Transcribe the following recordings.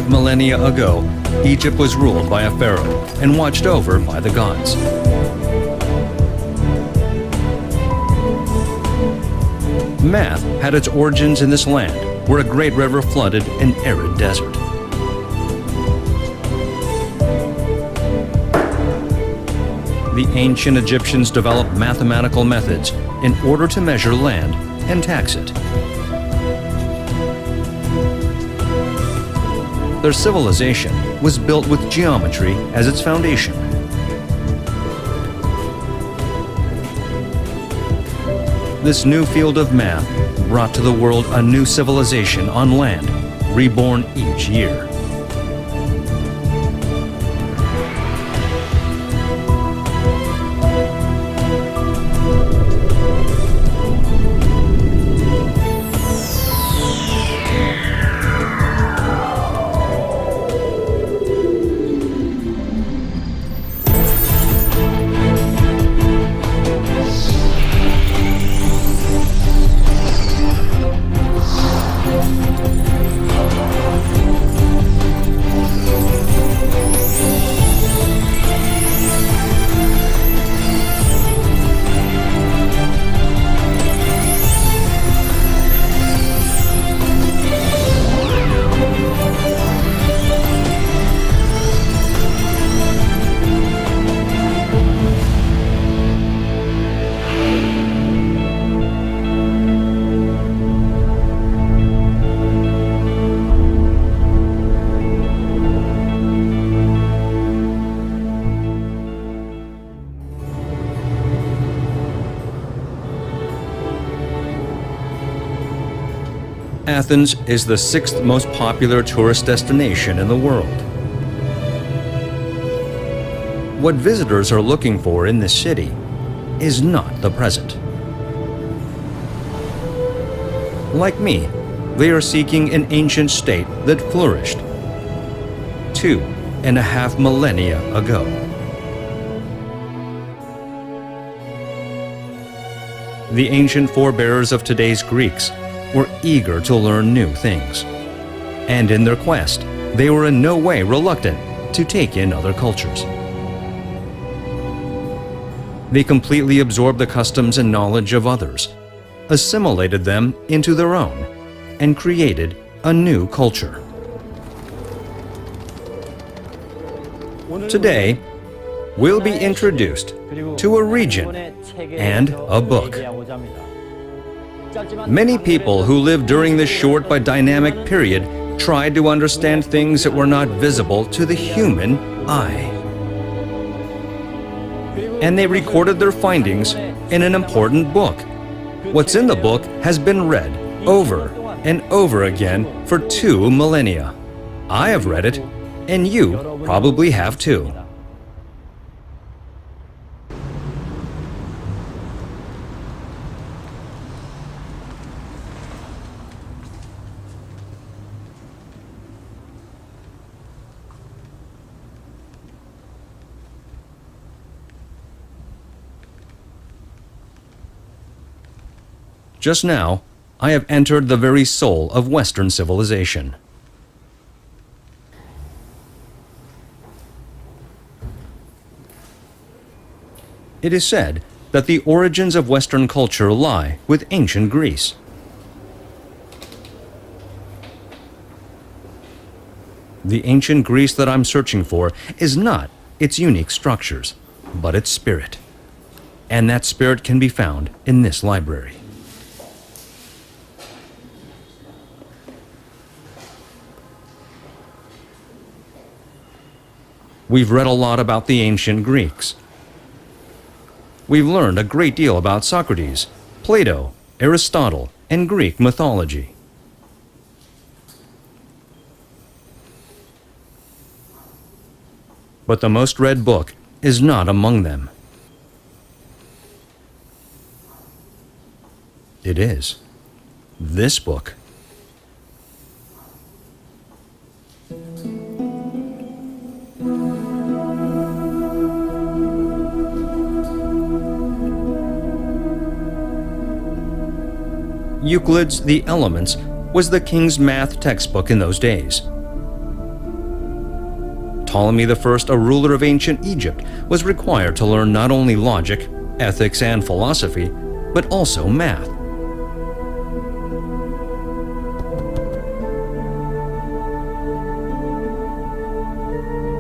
5 millennia ago, Egypt was ruled by a pharaoh and watched over by the gods. Math had its origins in this land, where a great river flooded an arid desert. The ancient Egyptians developed mathematical methods in order to measure land and tax it. Their civilization was built with geometry as its foundation. This new field of math brought to the world a new civilization on land, reborn each year. Athens is the 6th most popular tourist destination in the world. What visitors are looking for in this city is not the present. Like me, they are seeking an ancient state that flourished 2.5 millennia ago. The ancient forebears of today's Greeks were eager to learn new things. And in their quest, they were in no way reluctant to take in other cultures. They completely absorbed the customs and knowledge of others, assimilated them into their own, and created a new culture. Today, we'll be introduced to a region and a book. Many people who lived during this short but dynamic period tried to understand things that were not visible to the human eye. And they recorded their findings in an important book. What's in the book has been read over and over again for 2 millennia. I have read it, and you probably have too. Just now, I have entered the very soul of Western civilization. It is said that the origins of Western culture lie with ancient Greece. The ancient Greece that I'm searching for is not its unique structures, but its spirit. And that spirit can be found in this library. We've read a lot about the ancient Greeks. We've learned a great deal about Socrates, Plato, Aristotle, and Greek mythology. But the most read book is not among them. It is this book. Euclid's The Elements was the king's math textbook in those days. Ptolemy I, a ruler of ancient Egypt, was required to learn not only logic, ethics, and philosophy, but also math.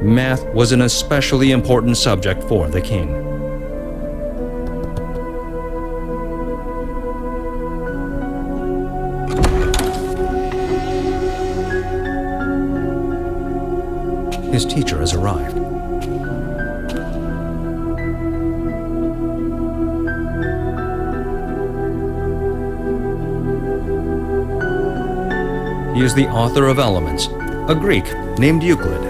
Math was an especially important subject for the king. His teacher has arrived. He is the author of Elements, a Greek named Euclid.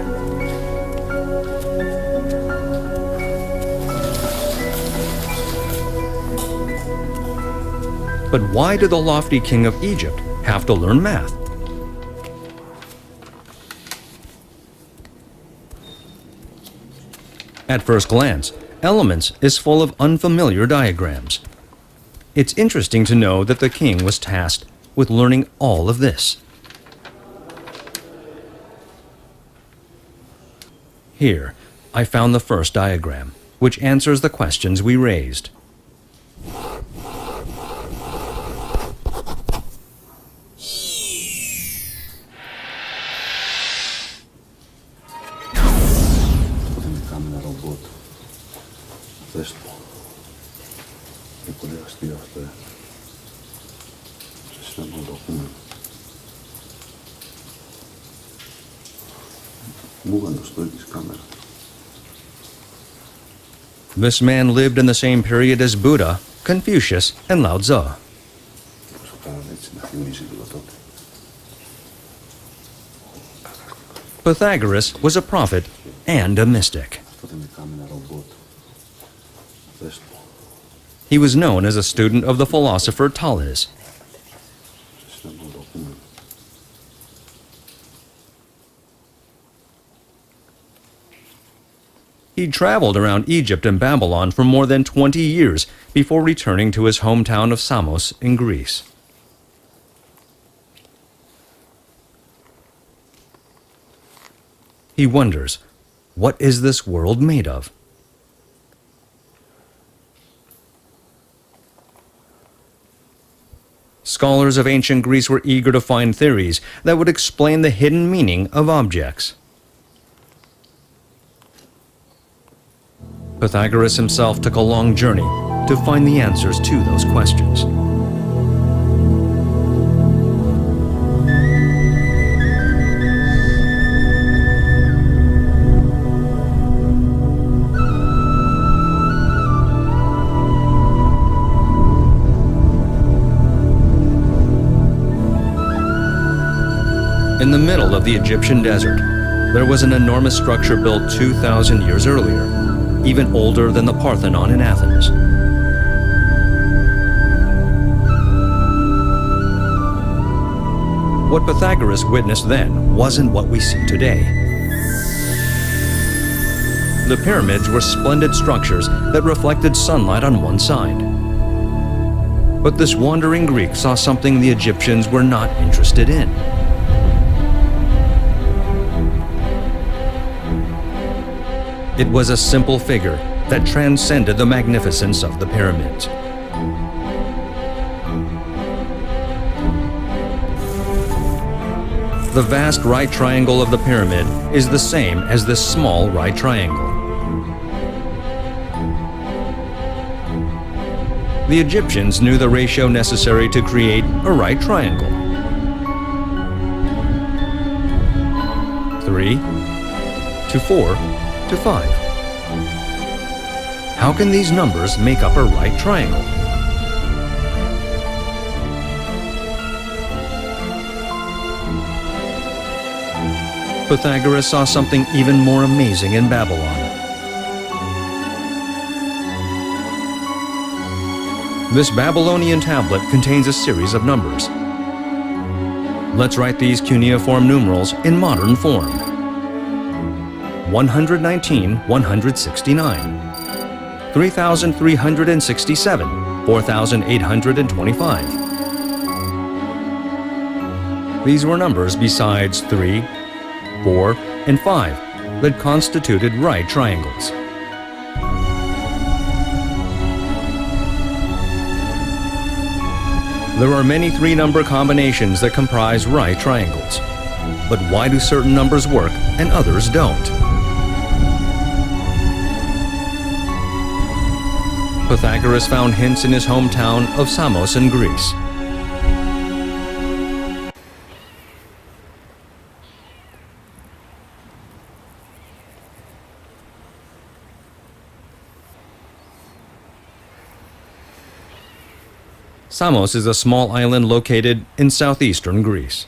But why did the lofty king of Egypt have to learn math? At first glance, Elements is full of unfamiliar diagrams. It's interesting to know that the king was tasked with learning all of this. Here, I found the first diagram, which answers the questions we raised. This man lived in the same period as Buddha, Confucius, and Lao Tzu. Pythagoras was a prophet and a mystic. He was known as a student of the philosopher Thales. He traveled around Egypt and Babylon for more than 20 years before returning to his hometown of Samos in Greece. He wonders, what is this world made of? Scholars of ancient Greece were eager to find theories that would explain the hidden meaning of objects. Pythagoras himself took a long journey to find the answers to those questions. In the middle of the Egyptian desert, there was an enormous structure built 2,000 years earlier, even older than the Parthenon in Athens. What Pythagoras witnessed then wasn't what we see today. The pyramids were splendid structures that reflected sunlight on one side. But this wandering Greek saw something the Egyptians were not interested in. It was a simple figure that transcended the magnificence of the pyramids. The vast right triangle of the pyramid is the same as this small right triangle. The Egyptians knew the ratio necessary to create a right triangle. 3 to 4 to 5. How can these numbers make up a right triangle? Pythagoras saw something even more amazing in Babylon. This Babylonian tablet contains a series of numbers. Let's write these cuneiform numerals in modern form. 119, 169, 3,367, 4,825. These were numbers besides 3, 4, and 5 that constituted right triangles. There are many three-number combinations that comprise right triangles. But why do certain numbers work and others don't? Pythagoras found hints in his hometown of Samos in Greece. Samos is a small island located in southeastern Greece.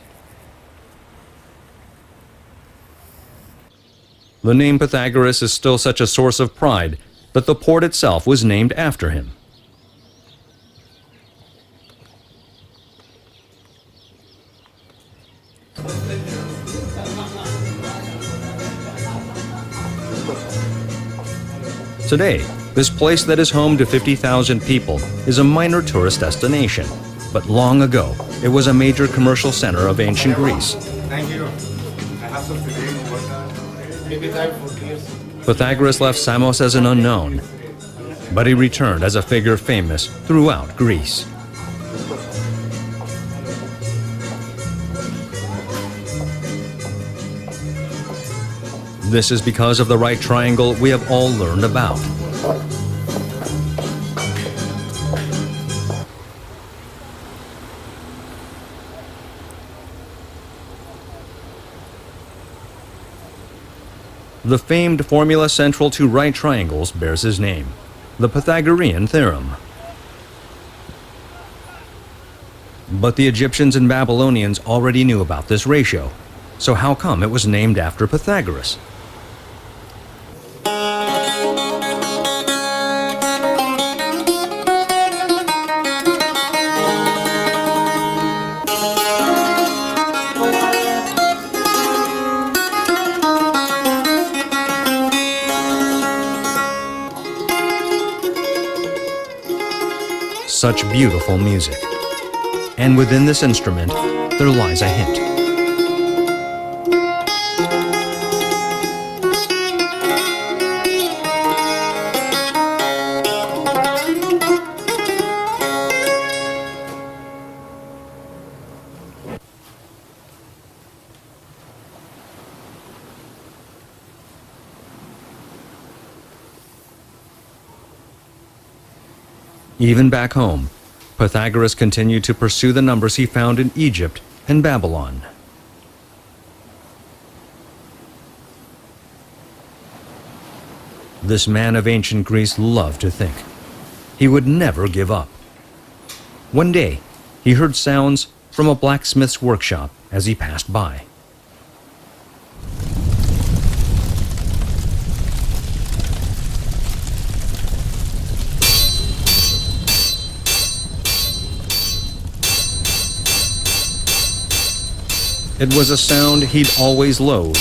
The name Pythagoras is still such a source of pride that the port itself was named after him. Today, this place that is home to 50,000 people is a minor tourist destination, but long ago, it was a major commercial center of ancient Greece. Thank you. I have some maybe time for this. Pythagoras left Samos as an unknown, but he returned as a figure famous throughout Greece. This is because of the right triangle we have all learned about. The famed formula central to right triangles bears his name, the Pythagorean theorem. But the Egyptians and Babylonians already knew about this ratio, so how come it was named after Pythagoras? Such beautiful music. And within this instrument, there lies a hint. Even back home, Pythagoras continued to pursue the numbers he found in Egypt and Babylon. This man of ancient Greece loved to think. He would never give up. One day, he heard sounds from a blacksmith's workshop as he passed by. It was a sound he'd always loathed.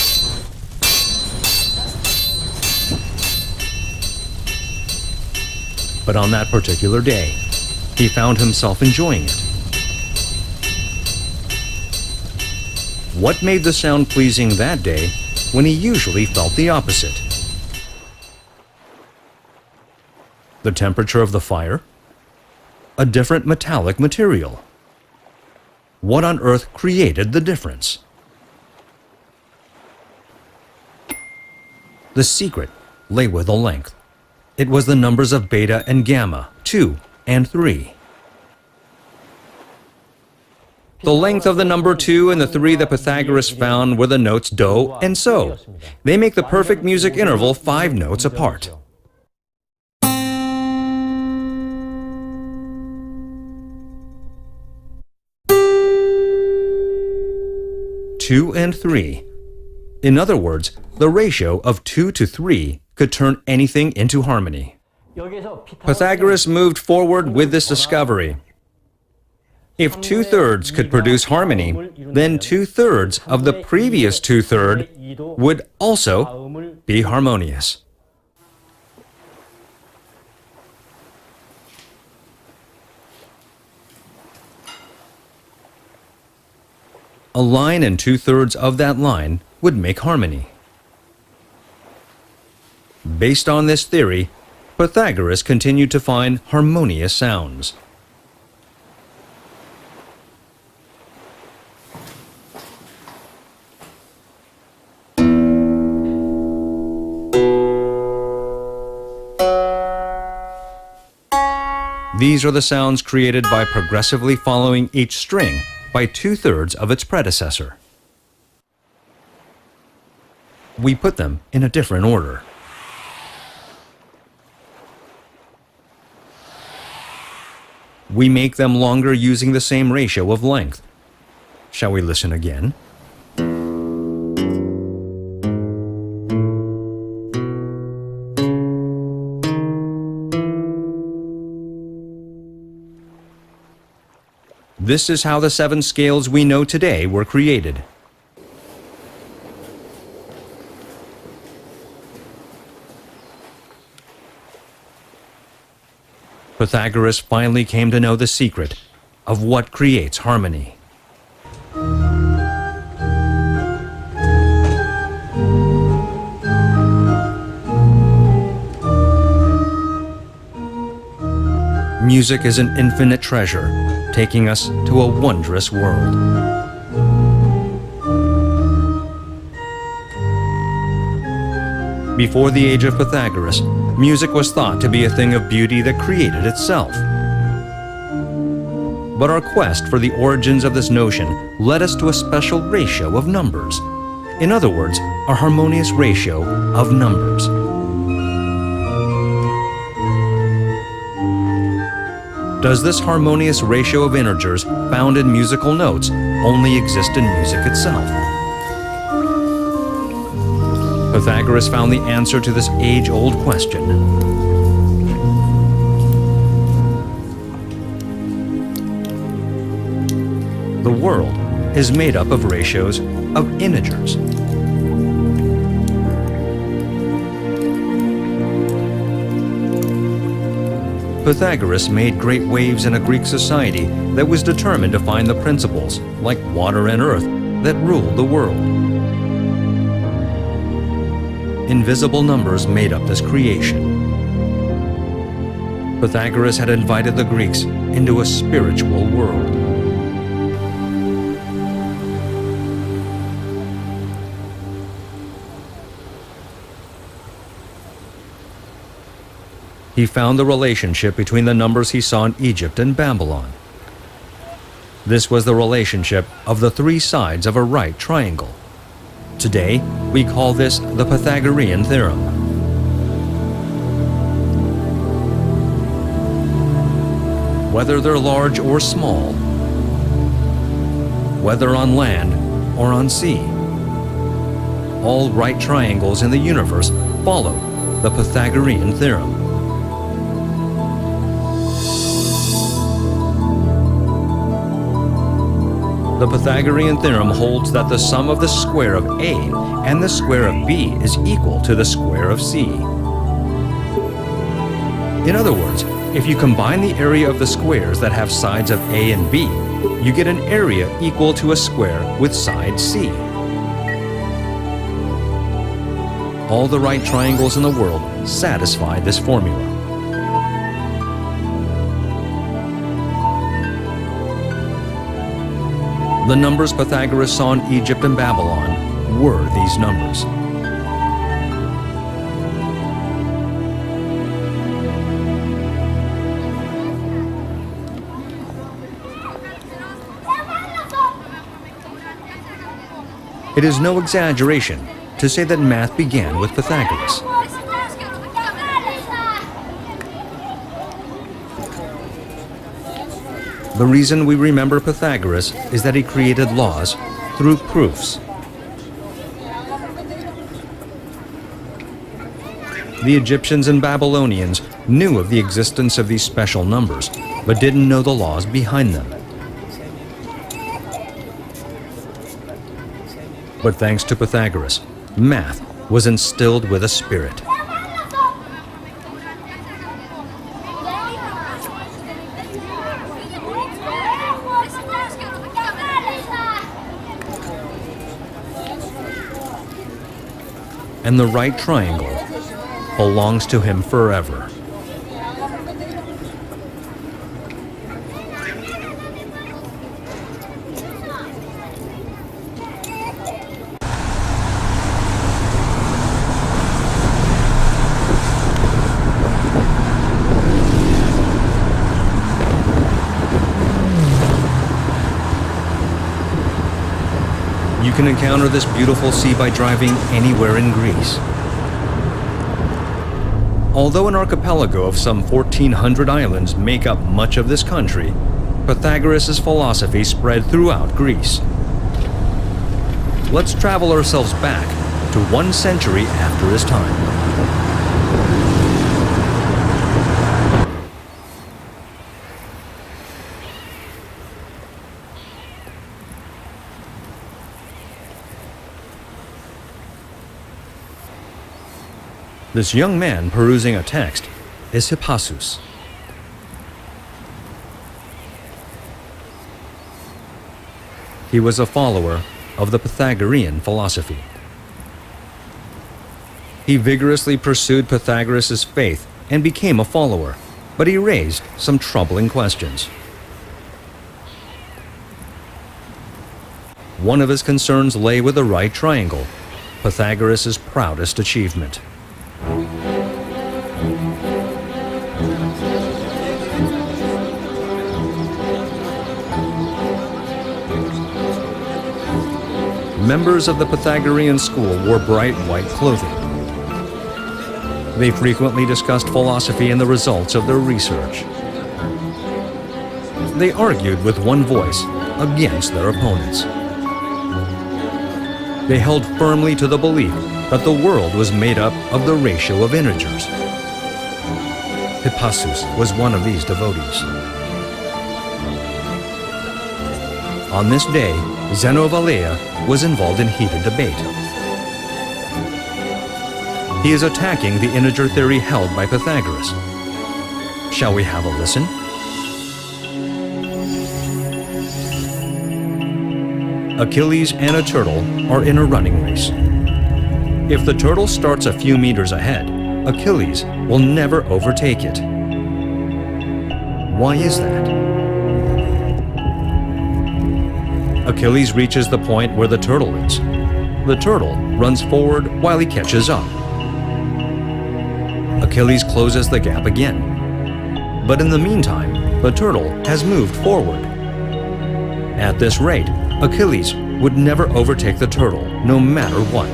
But on that particular day, he found himself enjoying it. What made the sound pleasing that day when he usually felt the opposite? The temperature of the fire? A different metallic material? What on earth created the difference? The secret lay with the length. It was the numbers of beta and gamma, 2 and 3. The length of the number 2 and the 3 that Pythagoras found were the notes do and so. They make the perfect music interval 5 notes apart. 2 and 3. In other words, the ratio of 2 to 3 could turn anything into harmony. Pythagoras moved forward with this discovery. If 2/3 could produce harmony, then 2/3 of the previous 2/3 would also be harmonious. A line and 2/3 of that line would make harmony. Based on this theory, Pythagoras continued to find harmonious sounds. These are the sounds created by progressively following each string by 2/3 of its predecessor. We put them in a different order. We make them longer using the same ratio of length. Shall we listen again? This is how the 7 scales we know today were created. Pythagoras finally came to know the secret of what creates harmony. Music is an infinite treasure, taking us to a wondrous world. Before the age of Pythagoras, music was thought to be a thing of beauty that created itself. But our quest for the origins of this notion led us to a special ratio of numbers. In other words, a harmonious ratio of numbers. Does this harmonious ratio of integers found in musical notes only exist in music itself? Pythagoras found the answer to this age-old question. The world is made up of ratios of integers. Pythagoras made great waves in a Greek society that was determined to find the principles, like water and earth, that ruled the world. Invisible numbers made up this creation. Pythagoras had invited the Greeks into a spiritual world. He found the relationship between the numbers he saw in Egypt and Babylon. This was the relationship of the 3 sides of a right triangle. Today, we call this the Pythagorean theorem. Whether they're large or small, whether on land or on sea, all right triangles in the universe follow the Pythagorean theorem. The Pythagorean theorem holds that the sum of the square of A and the square of B is equal to the square of C. In other words, if you combine the area of the squares that have sides of A and B, you get an area equal to a square with side C. All the right triangles in the world satisfy this formula. The numbers Pythagoras saw in Egypt and Babylon were these numbers. It is no exaggeration to say that math began with Pythagoras. The reason we remember Pythagoras is that he created laws through proofs. The Egyptians and Babylonians knew of the existence of these special numbers, but didn't know the laws behind them. But thanks to Pythagoras, math was instilled with a spirit. And the right triangle belongs to him forever. You can encounter this beautiful sea by driving anywhere in Greece. Although an archipelago of some 1,400 islands make up much of this country, Pythagoras' philosophy spread throughout Greece. Let's travel ourselves back to 1 century after his time. This young man perusing a text is Assumptious. He was a follower of the Pythagorean philosophy. He vigorously pursued Pythagoras' faith and became a follower, but he raised some troubling questions. One of his concerns lay with the right triangle, Pythagoras' proudest achievement. Members of the Pythagorean school wore bright white clothing. They frequently discussed philosophy and the results of their research. They argued with one voice against their opponents. They held firmly to the belief that the world was made up of the ratio of integers. Hippasus was one of these devotees. On this day, Zeno of Elea was involved in heated debate. He is attacking the integer theory held by Pythagoras. Shall we have a listen? Achilles and a turtle are in a running race. If the turtle starts a few meters ahead, Achilles will never overtake it. Why is that? Achilles reaches the point where the turtle is. The turtle runs forward while he catches up. Achilles closes the gap again. But in the meantime, the turtle has moved forward. At this rate, Achilles would never overtake the turtle, no matter what.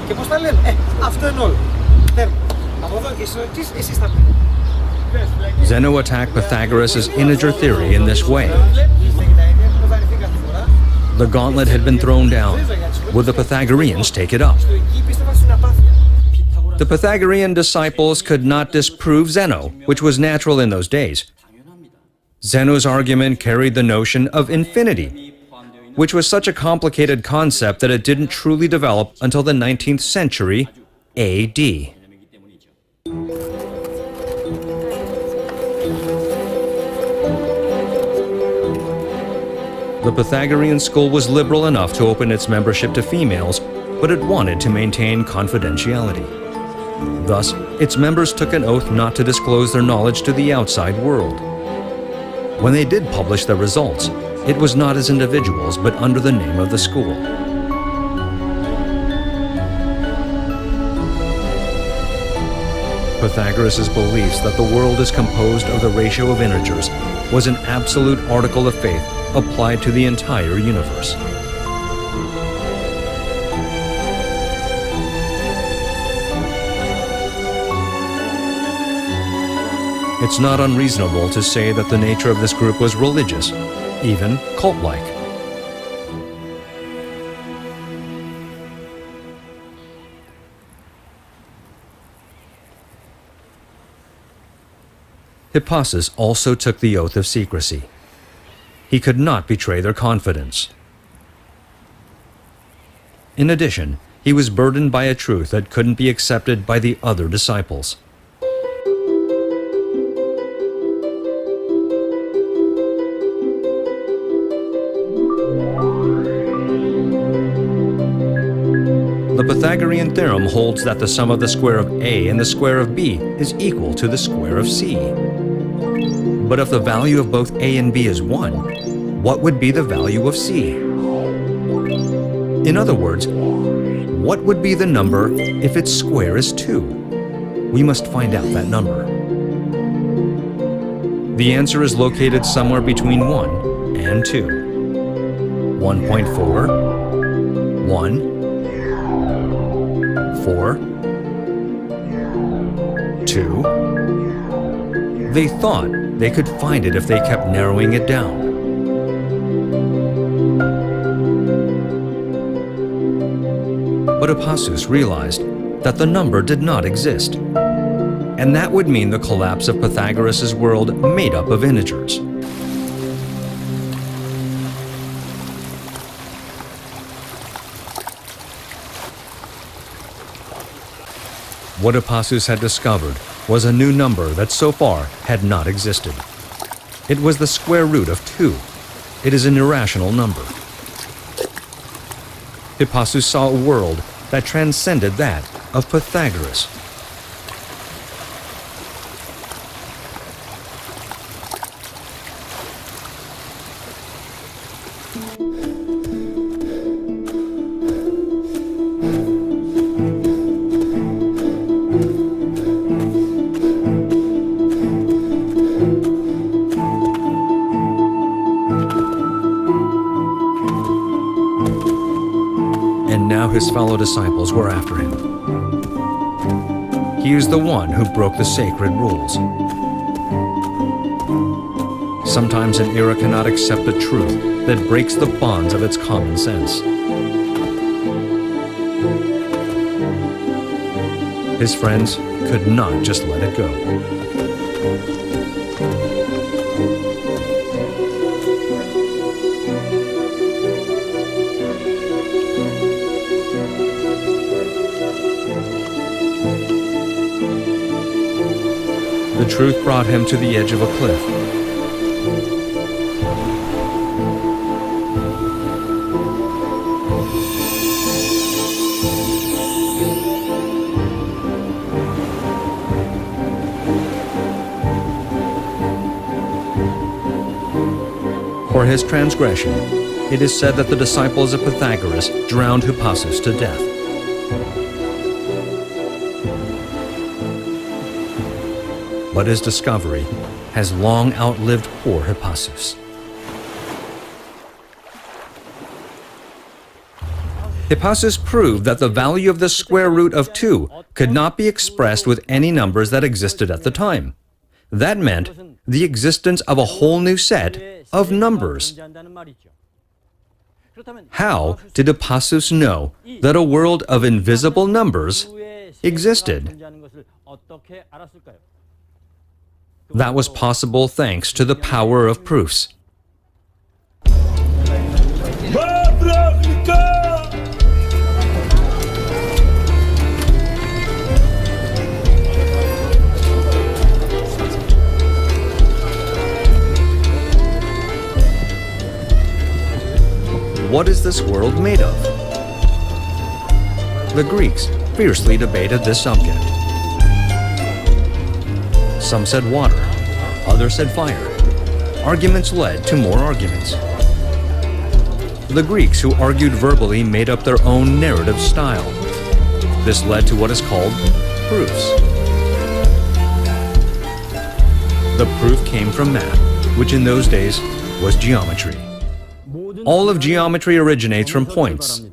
Και πώς τα λένε, αυτό είναι όλο. Από εδώ και εσείς θα Zeno attacked Pythagoras' integer theory in this way. The gauntlet had been thrown down. Would the Pythagoreans take it up? The Pythagorean disciples could not disprove Zeno, which was natural in those days. Zeno's argument carried the notion of infinity, which was such a complicated concept that it didn't truly develop until the 19th century AD. The Pythagorean school was liberal enough to open its membership to females, but it wanted to maintain confidentiality. Thus, its members took an oath not to disclose their knowledge to the outside world. When they did publish their results, it was not as individuals, but under the name of the school. Pythagoras' beliefs that the world is composed of the ratio of integers was an absolute article of faith applied to the entire universe. It's not unreasonable to say that the nature of this group was religious, even cult-like. Hippasus also took the oath of secrecy. He could not betray their confidence. In addition, he was burdened by a truth that couldn't be accepted by the other disciples. The Pythagorean theorem holds that the sum of the square of a and the square of b is equal to the square of c. But if the value of both a and b is 1, what would be the value of c? In other words, what would be the number if its square is 2? We must find out that number. The answer is located somewhere between 1 and 2. 1.4, 1, 4, 2. They thought they could find it if they kept narrowing it down. But Assumptious realized that the number did not exist, and that would mean the collapse of Pythagoras' world made up of integers. What Assumptious had discovered was a new number that so far had not existed. It was the square root of 2. It is an irrational number. Assumptious saw a world that transcended that of Pythagoras. And now his fellow disciples were after him. He is the one who broke the sacred rules. Sometimes an era cannot accept the truth that breaks the bonds of its common sense. His friends could not just let it go. The truth brought him to the edge of a cliff. For his transgression, it is said that the disciples of Pythagoras drowned Assumptious to death. But his discovery has long outlived poor Assumptious. Assumptious proved that the value of the square root of 2 could not be expressed with any numbers that existed at the time. That meant the existence of a whole new set of numbers. How did Assumptious know that a world of invisible numbers existed? That was possible thanks to the power of proofs. What is this world made of? The Greeks fiercely debated this subject. Some said water, others said fire. Arguments led to more arguments. The Greeks who argued verbally made up their own narrative style. This led to what is called proofs. The proof came from math, which in those days was geometry. All of geometry originates from points.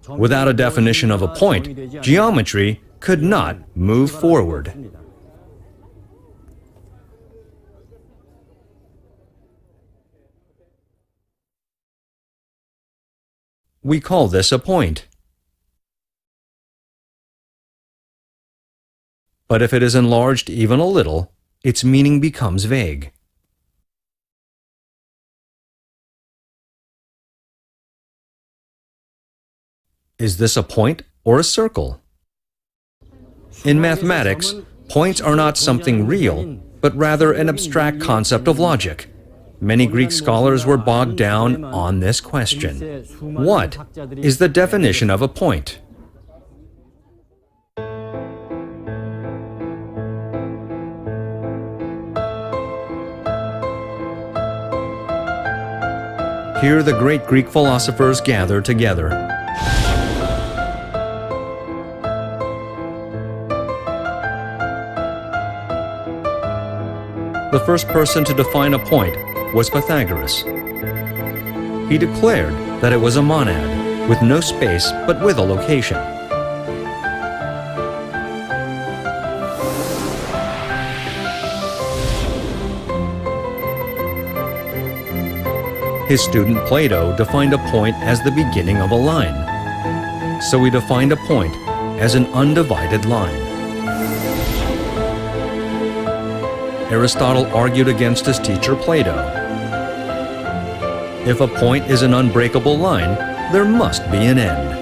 Without a definition of a point, geometry could not move forward. We call this a point. But if it is enlarged even a little, its meaning becomes vague. Is this a point or a circle? In mathematics, points are not something real, but rather an abstract concept of logic. Many Greek scholars were bogged down on this question. What is the definition of a point? Here the great Greek philosophers gather together. The first person to define a point was Pythagoras. He declared that it was a monad, with no space but with a location. His student Plato defined a point as the beginning of a line. So he defined a point as an undivided line. Aristotle argued against his teacher Plato. If a point is an unbreakable line, there must be an end.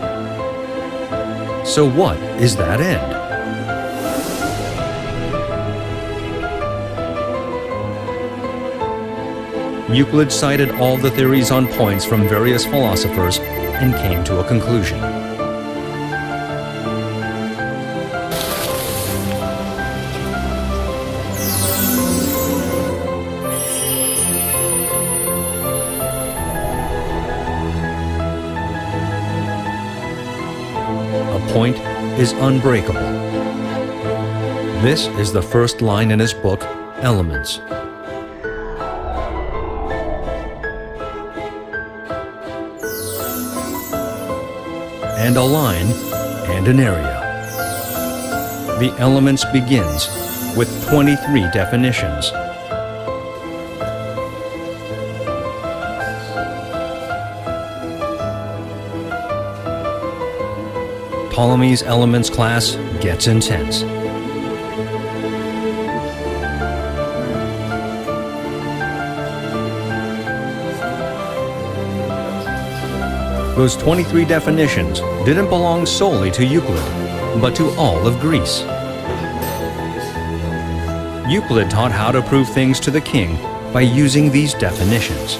So what is that end? Euclid cited all the theories on points from various philosophers and came to a conclusion. A point is unbreakable. This is the first line in his book, Elements. And a line and an area. The Elements begins with 23 definitions. Ptolemy's Elements class gets intense. Those 23 definitions didn't belong solely to Euclid, but to all of Greece. Euclid taught how to prove things to the king by using these definitions.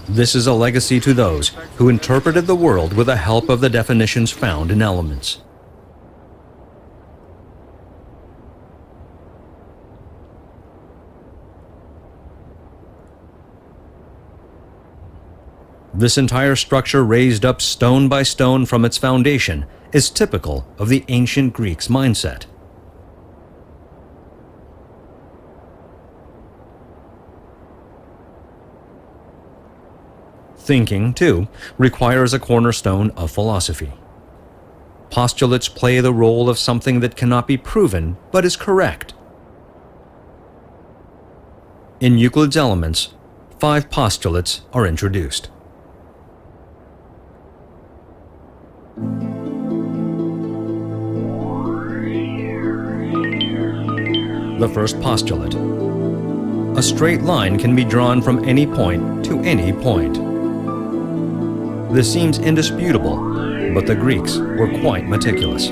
This is a legacy to those who interpreted the world with the help of the definitions found in Elements. This entire structure, raised up stone by stone from its foundation, is typical of the ancient Greeks' mindset. Thinking, too, requires a cornerstone of philosophy. Postulates play the role of something that cannot be proven but is correct. In Euclid's Elements, 5 postulates are introduced. The first postulate. A straight line can be drawn from any point to any point. This seems indisputable, but the Greeks were quite meticulous.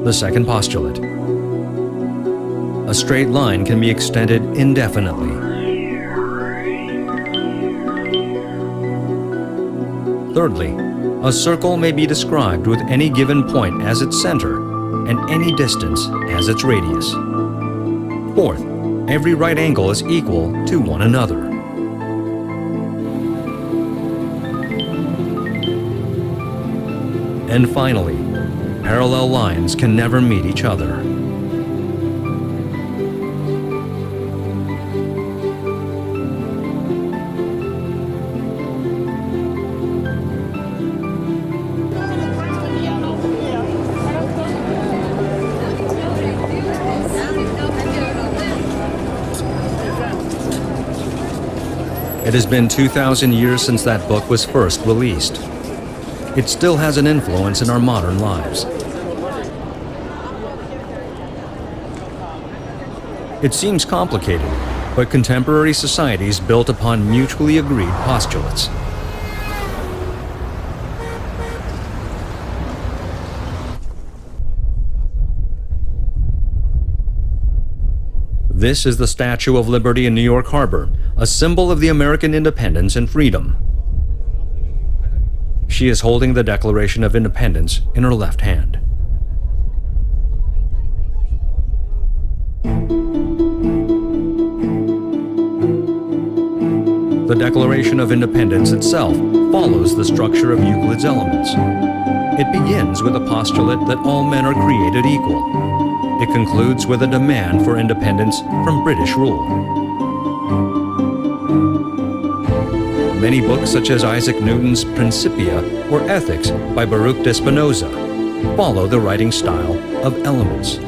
The second postulate. A straight line can be extended indefinitely. Thirdly, a circle may be described with any given point as its center and any distance as its radius. Fourth, every right angle is equal to one another. And finally, parallel lines can never meet each other. It has been 2,000 years since that book was first released. It still has an influence in our modern lives. It seems complicated, but contemporary societies built upon mutually agreed postulates. This is the Statue of Liberty in New York Harbor, a symbol of the American independence and freedom. She is holding the Declaration of Independence in her left hand. The Declaration of Independence itself follows the structure of Euclid's Elements. It begins with a postulate that all men are created equal. It concludes with a demand for independence from British rule. Many books such as Isaac Newton's Principia or Ethics by Baruch de Spinoza follow the writing style of Elements.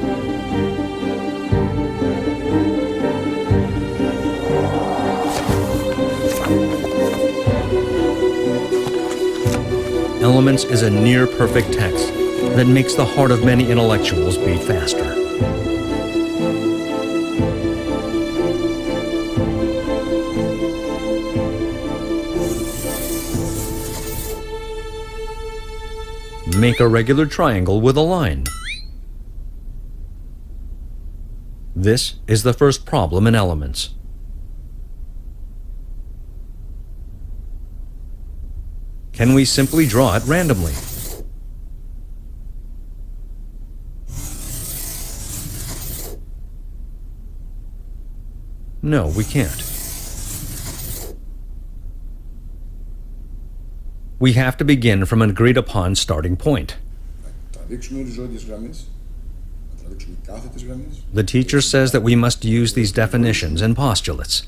Elements is a near-perfect text that makes the heart of many intellectuals beat faster. Make a regular triangle with a line. This is the first problem in Elements. Can we simply draw it randomly? No, we can't. We have to begin from an agreed-upon starting point. The teacher says that we must use these definitions and postulates.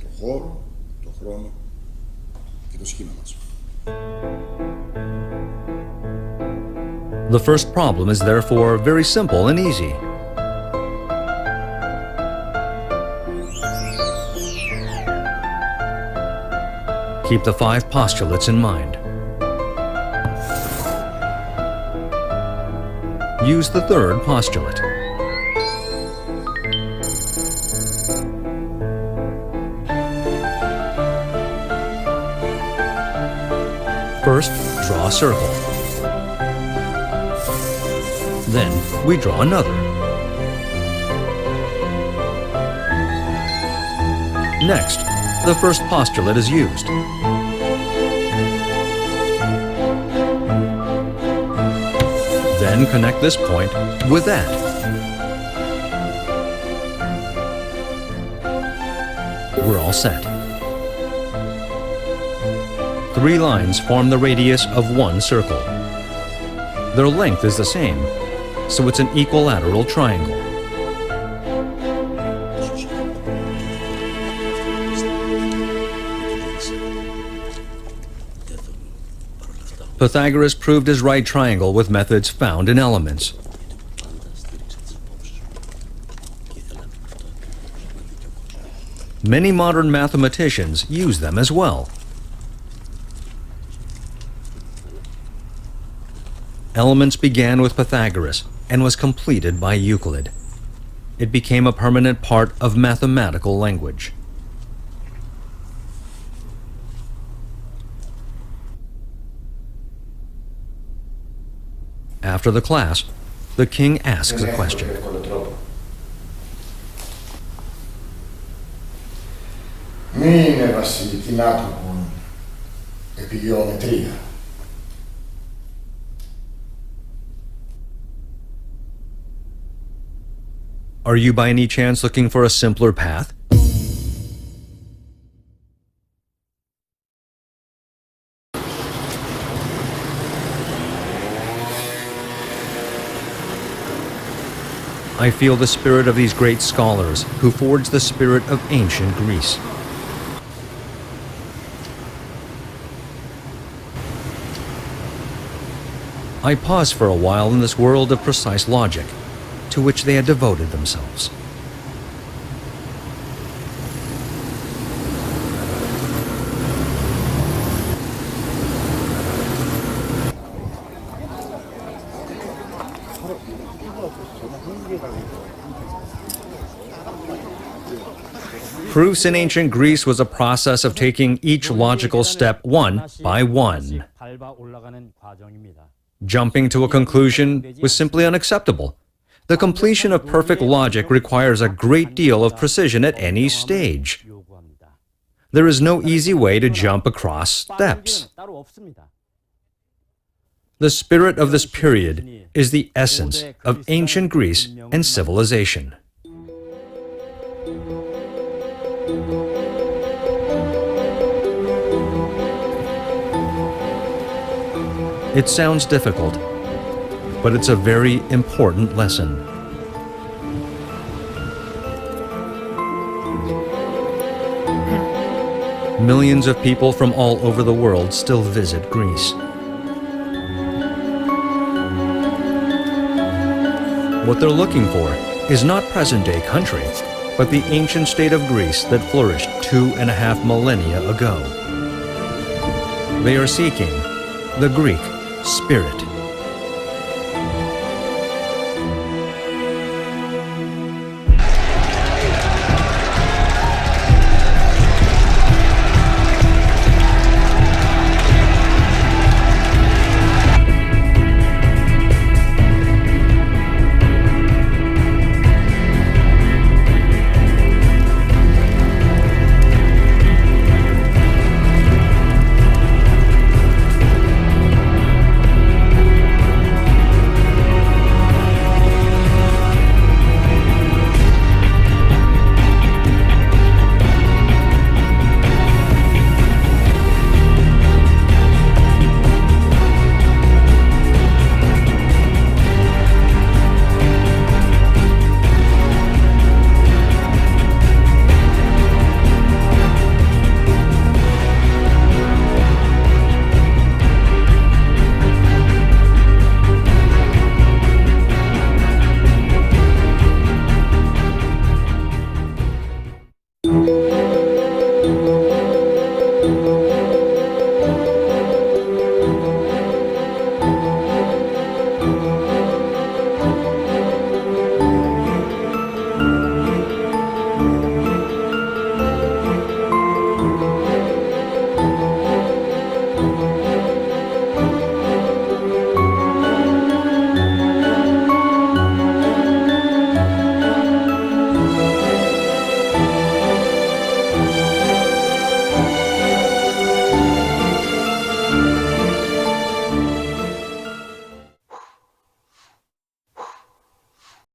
The first problem is therefore very simple and easy. Keep the 5 postulates in mind. Use the third postulate. First, draw a circle. Then, we draw another. Next, the first postulate is used. Then connect this point with that. We're all set. 3 lines form the radius of one circle. Their length is the same, so it's an equilateral triangle. Pythagoras proved his right triangle with methods found in Elements. Many modern mathematicians use them as well. Elements began with Pythagoras and was completed by Euclid. It became a permanent part of mathematical language. After the class, the king asks a question. Μήνε Βασίλη την άτομον επί γεωμετρία. Are you by any chance looking for a simpler path? I feel the spirit of these great scholars who forged the spirit of ancient Greece. I pause for a while in this world of precise logic, to which they had devoted themselves. Proofs in ancient Greece was a process of taking each logical step one by one. Jumping to a conclusion was simply unacceptable. The completion of perfect logic requires a great deal of precision at any stage. There is no easy way to jump across steps. The spirit of this period is the essence of ancient Greece and civilization. It sounds difficult, but it's a very important lesson. Millions of people from all over the world still visit Greece. What they're looking for is not present-day country, but the ancient state of Greece that flourished 2.5 millennia ago. They are seeking the Greek spirit.